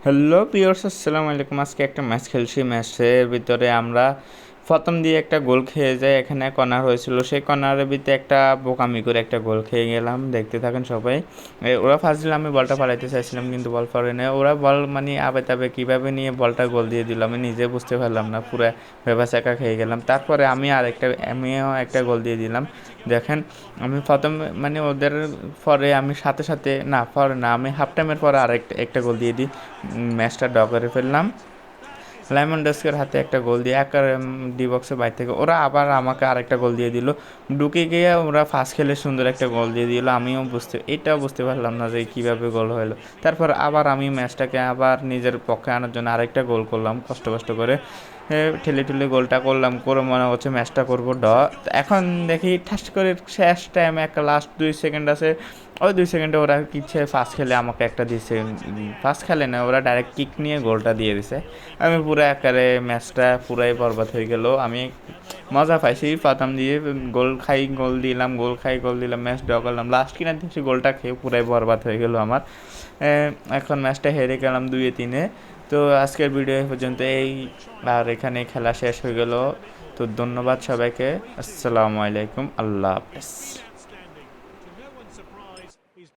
Hello viewers, আসসালামু আলাইকুম। আজকে একটা ম্যাচ খেলছি, ম্যাচের ভিতরে আমরা প্রথম দিয়ে একটা গোল খেয়ে যাই। এখানে কর্নার হয়েছিল, সেই কর্নারের ভিতরে একটা বোকামি করে একটা গোল খেয়ে গেলাম। দেখতে থাকেন সবাই। ওরা ফার্স্ট দিলে আমি বলটা পালাইতে চাইছিলাম, কিন্তু বল পড়ে না। ওরা বল মানে আবে তাবে কীভাবে নিয়ে বলটা গোল দিয়ে দিল আমি নিজে বুঝতে পারলাম না, পুরো ভেবাচাকা খেয়ে গেলাম। তারপরে আমিও একটা গোল দিয়ে দিলাম। দেখেন, আমি প্রথম মানে ওদের পরে আমি সাথে সাথে না পরে না আমি হাফ টাইমের পরে আরেকটা একটা গোল দিয়ে দিই, ম্যাচটা ড্র করে ফেললাম। ল্যামনডস্কের হাতে একটা গোল দিয়ে এক ডি বক্সের বাইরে থেকে ওরা আবার আমাকে আরেকটা গোল দিয়ে দিল। ঢুকে গিয়ে ওরা ফার্স্ট খেলে সুন্দর একটা গোল দিয়ে দিল। আমিও এটাও বুঝতে পারলাম না যে কীভাবে গোল হলো। তারপর আবার আমি ম্যাচটাকে আবার নিজের পক্ষে আনার জন্য আরেকটা গোল করলাম কষ্ট কষ্ট করে। ঠেলে ঠেলে গোলটা করলাম, করে মনে হচ্ছে ম্যাচটা করবো এখন দেখি ঠাস করে শেষ টাইমে একটা লাস্ট 2 সেকেন্ড আছে। ওই 2 সেকেন্ডে ওরা কিচ্ছে ফার্স্ট খেলে আমাকে একটা দিছে। ফার্স্ট খেলে না, ওরা ডাইরেক্ট কিক নিয়ে গোলটা দিয়ে দিছে। আমি পুরো একারে ম্যাচটা পুরাই বরবাদ হয়ে গেল। আমি মজা পাইছি প্রথম দিয়ে গোল দিলাম, ম্যাচ ড্র করলাম। লাস্ট কিনা দিয়েছি গোলটা খেয়ে পুরাই বরবাদ হয়ে গেল আমার। এখন ম্যাচটা হেরে গেলাম 2-3। তো আজকের ভিডিও এই পর্যন্ত, আর এখানে খেলা শেষ হয়ে গেল। তো ধন্যবাদ সবাইকে। আসসালামু আলাইকুম, আল্লাহ হাফেজ।